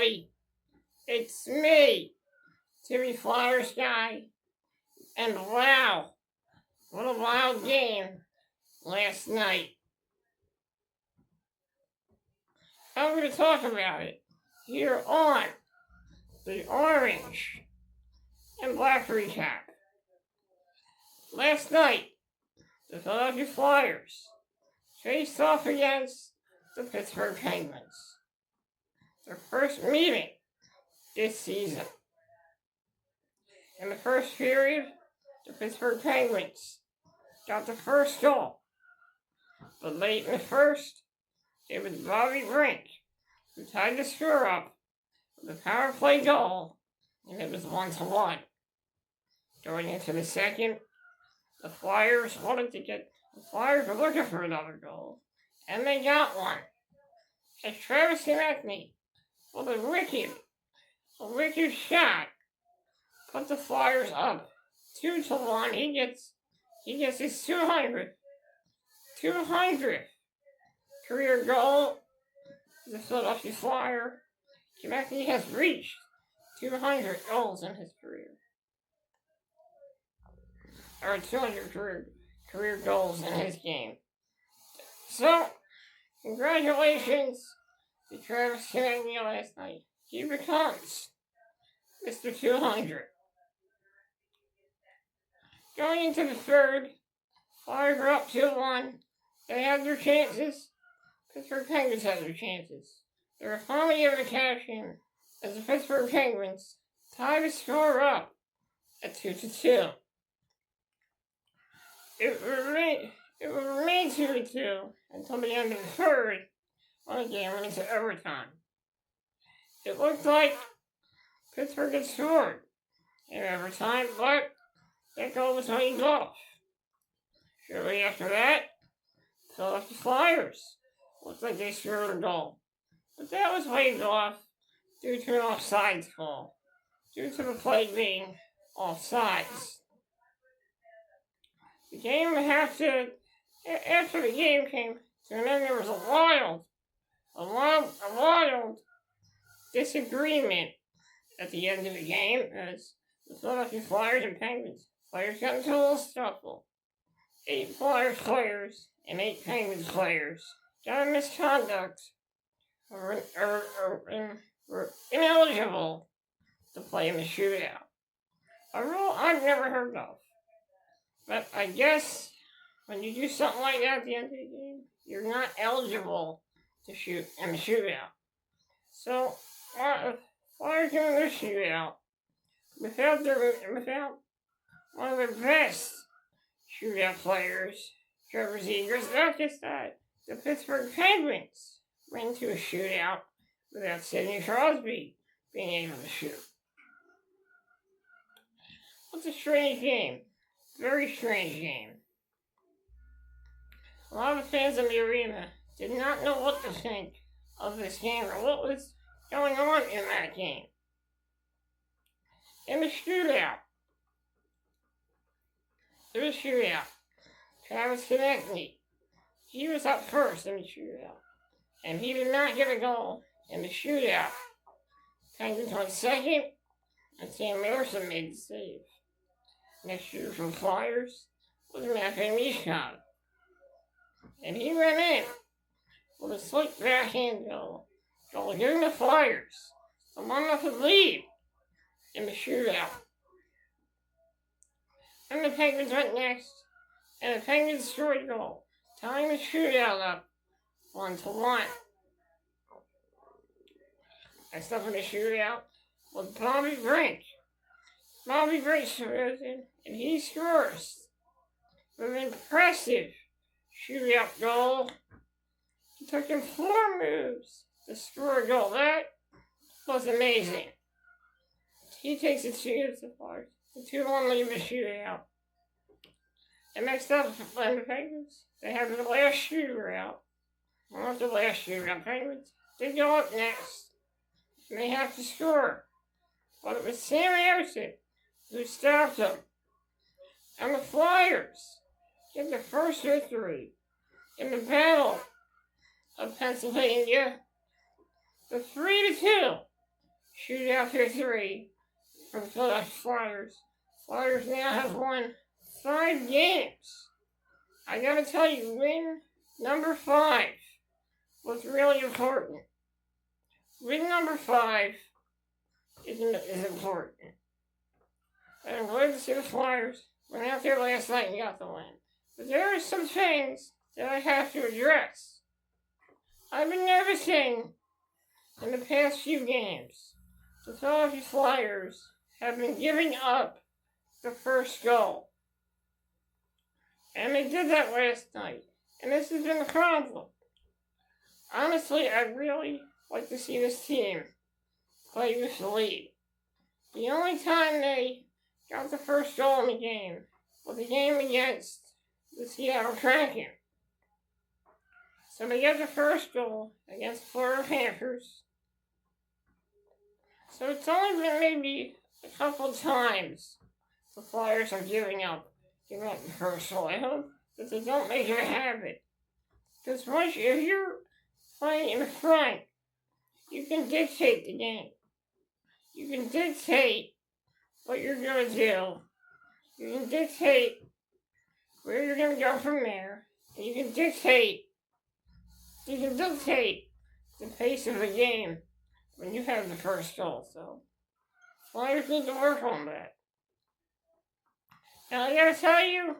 everybody. It's me, Timmy Flyers guy. And wow, what a wild game last night. I'm going to talk about it here on the Orange and Black Recap. Last night, the Philadelphia Flyers faced off against the Pittsburgh Penguins. Their first meeting this season. In the first period, the Pittsburgh Penguins got the first goal. But late in the first, it was Bobby Brink who tied the score up with a power play goal, and it was 1-1. Going into the second, the Flyers were looking for another goal, and they got one. As Travis Konecny, with a wicked shot, put the Flyers up 2-1. He gets his 200th career goal. The Philadelphia Flyer. Konecny has reached 200 goals in his career. Or 200 career goals in his game. So, congratulations to Travis Konecny last night. He becomes Mr. 200. Going into the third, Flyers are up 2-1. They had their chances. Pittsburgh Penguins had their chances. They were finally able to cash in as the Pittsburgh Penguins tied the score up at 2-2. It would remain 2-2 until the end of the third, when the game went into overtime. It looked like Pittsburgh had scored in overtime, but that goal was waved off. Shortly after that, Philadelphia Flyers looked like they scored a goal. But that was waved off due to an offsides call, due to the play being offsides. The game after the game came to an end, there was a wild disagreement at the end of the game as the Philadelphia Flyers and Penguins. Players got into a little scuffle. 8 Flyers players and 8 Penguins players got a misconduct or were ineligible to play in the shootout. A rule I've never heard of. But I guess when you do something like that at the end of the game, you're not eligible to shoot in the shootout. So, Flyers doing their shootout without one of their best shootout players, Trevor Zegras. Not just that, the Pittsburgh Penguins went to a shootout without Sidney Crosby being able to shoot. What's a strange game? Very strange game. A lot of fans in the arena did not know what to think of this game or what was going on in that game. In the shootout, Travis Konecny, he was up first in the shootout, and he did not get a goal in the shootout. Penguins went second, and Sam Emerson made the save. Next shooter from Flyers was Matvei Michkov, and he went in with a slick backhand goal, giving the Flyers a 1-0 lead in the shootout. And the Penguins went next, and the Penguins scored a goal, tying the shootout up 1-1. Next up in the shootout was Bobby Brink. Bobby Brink scores in, and he scores with an impressive shootout goal. It took him 4 moves to score a goal. That was amazing. He takes it to the Flyers. The 2-1 lead in the shootout. And next up, the Penguins, they have the last shootout. Not the last shootout. Penguins, they go up next. And they have to score. But it was Sam Emerson who stopped them. And the Flyers get the first victory in the Battle of Pennsylvania. The 3-2 shootout victory for the Philadelphia Flyers. Flyers now have won 5 games. I gotta tell you, win number 5 was really important. Win number 5 is important. And I'm glad to see the Flyers went out there last night and got the win. But there are some things that I have to address. I've been noticing in the past few games, the Philadelphia Flyers have been giving up the first goal. And they did that last night. And this has been a problem. Honestly, I'd really like to see this team play with the lead. The only time they got the first goal in the game was the game against the Seattle Kraken. So they got the first goal against the Florida Panthers. So it's only been maybe a couple times the Flyers are giving up the first goal. I hope that they don't make it a habit. Because if you're playing in front, you can dictate the game. You can dictate what you're going to do. You can dictate where you're going to go from there. And you can dictate the pace of the game when you have the first goal. So, Flyers need to work on that. Now, I gotta tell you,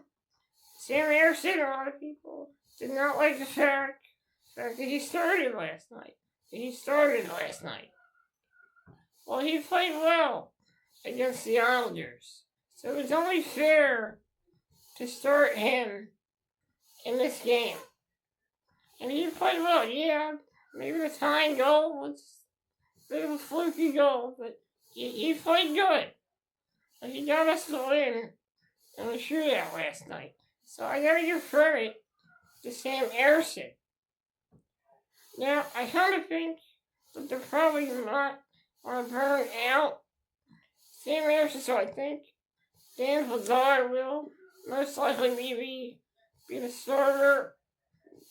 Sam Ersson, a lot of people did not like the fact that he started last night. Well, he played well against the Islanders. So it's only fair to start him in this game. And he played well. Yeah, maybe the tying goal was a bit of a fluky goal, but he played good. And he got us the win in the shootout last night. So I gotta give credit to Sam Ersson. Now, I kind of think that they're probably not going to burn out Sam Ersson, so I think Dan Lazar will most likely maybe be the starter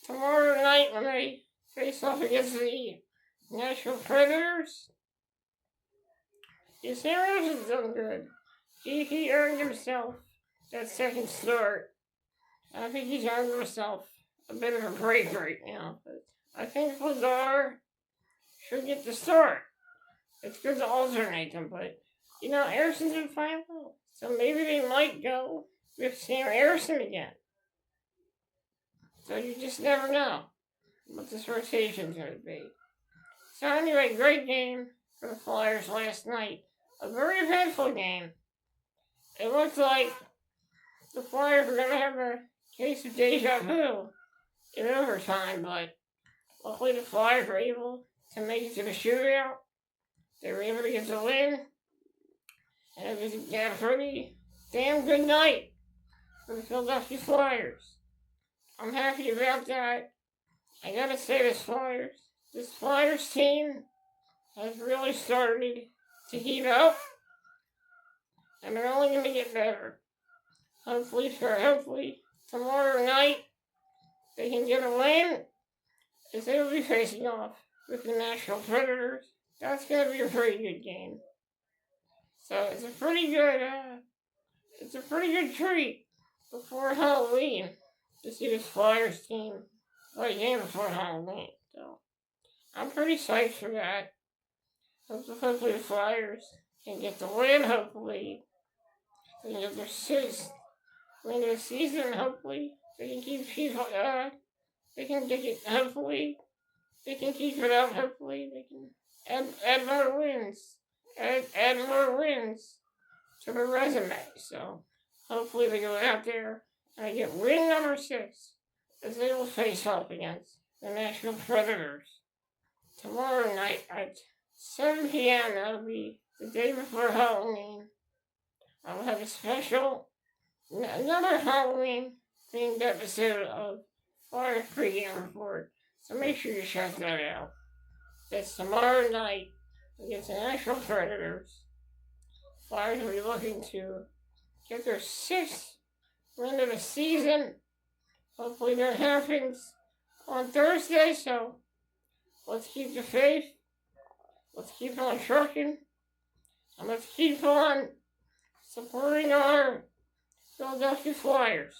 tomorrow night when they face off against the Nashville Predators. Yeah, Sam Ersson's done good. He earned himself that second start. I think he's earned himself a bit of a break right now, but I think Lazar should get the start. It's good to alternate them, but, Ersson's been playing well. So maybe they might go with Sam Ersson again. So you just never know what this rotation's going to be. So anyway, great game for the Flyers last night. A very eventful game. It looks like the Flyers are going to have a case of deja vu in overtime, but luckily the Flyers were able to make it to the shootout. They were able to get the win. And it was a pretty damn good night for the Philadelphia Flyers. I'm happy about that. I gotta say this Flyers team has really started to heat up. And they're only gonna get better. Hopefully tomorrow night they can get a win, as they will be facing off with the Nashville Predators. That's gonna be a pretty good game. So it's a pretty good treat before Halloween to see this Flyers team play a game before Halloween. So I'm pretty psyched for that. Hopefully the Flyers can get the win. Hopefully they can get their 6th win of the season. Hopefully they can keep they can get it. Hopefully they can keep it up. Hopefully they can add more wins. Add more wins to their resume. So hopefully they go out there and they get win number 6 as they will face off against the Nashville Predators tomorrow night at 7 p.m. That'll be the day before Halloween. I'll have another Halloween themed episode of Flyers Pregame Report. So make sure you check that out. That's tomorrow night against the Nashville Predators. Flyers will be looking to get their 6th win of the season. Hopefully that happens on Thursday, so let's keep the faith let's keep on trucking, and let's keep on supporting our Philadelphia Flyers.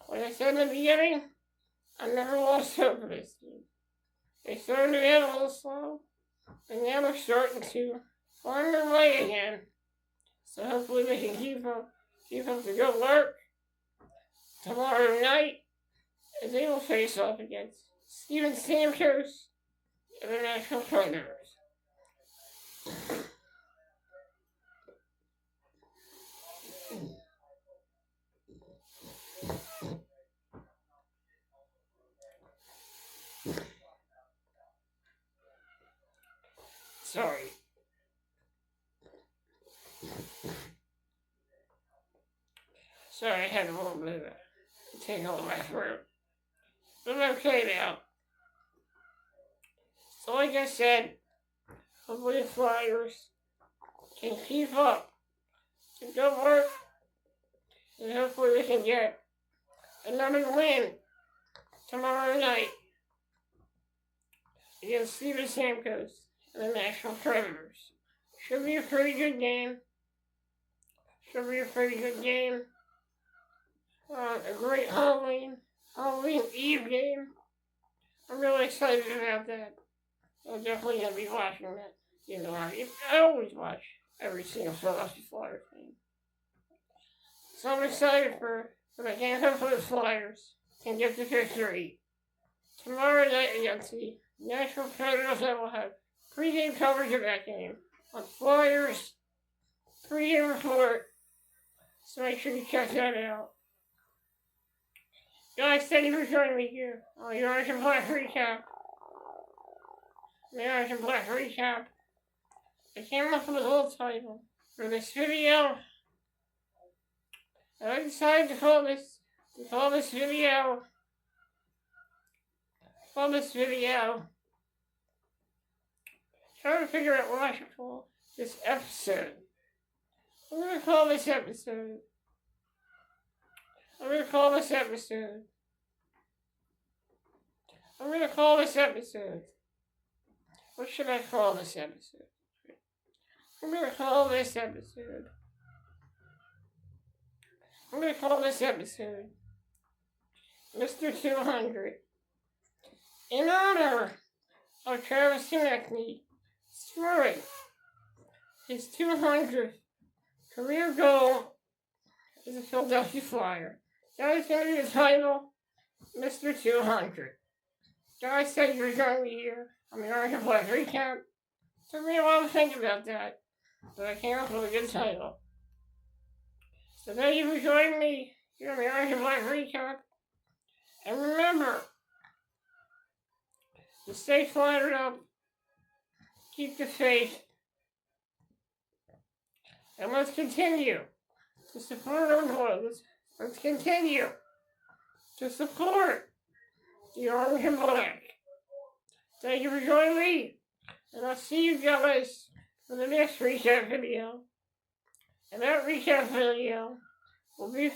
Like I said in the beginning, I never lost hope of this team. They started to get a little slow, and now they're starting to find their way again. So hopefully they can keep up the good work tomorrow night as they will face off against Steven Stamkos and the Nashville Predators. Sorry. Sorry, I had a little bit of a tingle in my throat. But I'm okay now. So like I said, hopefully the Flyers can keep up the good work, and hopefully they can get another win tomorrow night against Steven Stamkos and the Nashville Predators. Should be a pretty good game. A great Halloween Eve game. I'm really excited about that. I'm definitely going to be watching that. You know, I always watch every single Philadelphia Flyers game. So I'm excited for the game. Hopefully the Flyers can get the victory tomorrow night against the Nashville Predators. I will have pregame coverage of that game on Flyers pregame report. So make sure you check that out. Guys, thank you for joining me here on the Orange and Black Recap. I came up with a little title for this video. I decided to call this video, trying to figure out what I should call this episode. I'm going to call this episode, what should I call this episode? I'm going to call this episode Mr. 200. In honor of Travis Konecny scoring his 200th career goal as a Philadelphia Flyer. That is going to be the title, Mr. 200. Guys, thank you for joining me here on the Orange and Black Recap. Took me a while to think about that, but I came up with a good title. So thank you for joining me here on the Orange and Black Recap. And remember to stay fired up, keep the faith, and let's continue to support our boys. Let's continue to support the Orange and Black. Thank you for joining me, and I'll see you guys for the next recap video. And that recap video will be on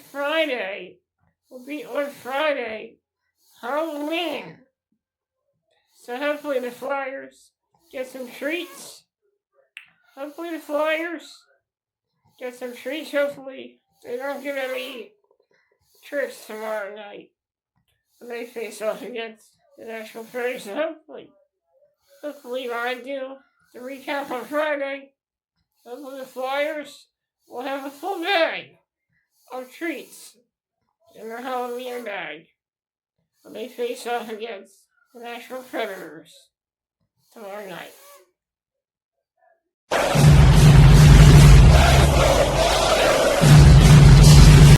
Friday, Halloween. So hopefully the Flyers get some treats. Hopefully they don't get any tricks tomorrow night when they face off against the Nashville Predators. Hopefully when I do the recap on Friday, hopefully the Flyers will have a full bag of treats in their Halloween bag when they face off against the Nashville Predators tomorrow night.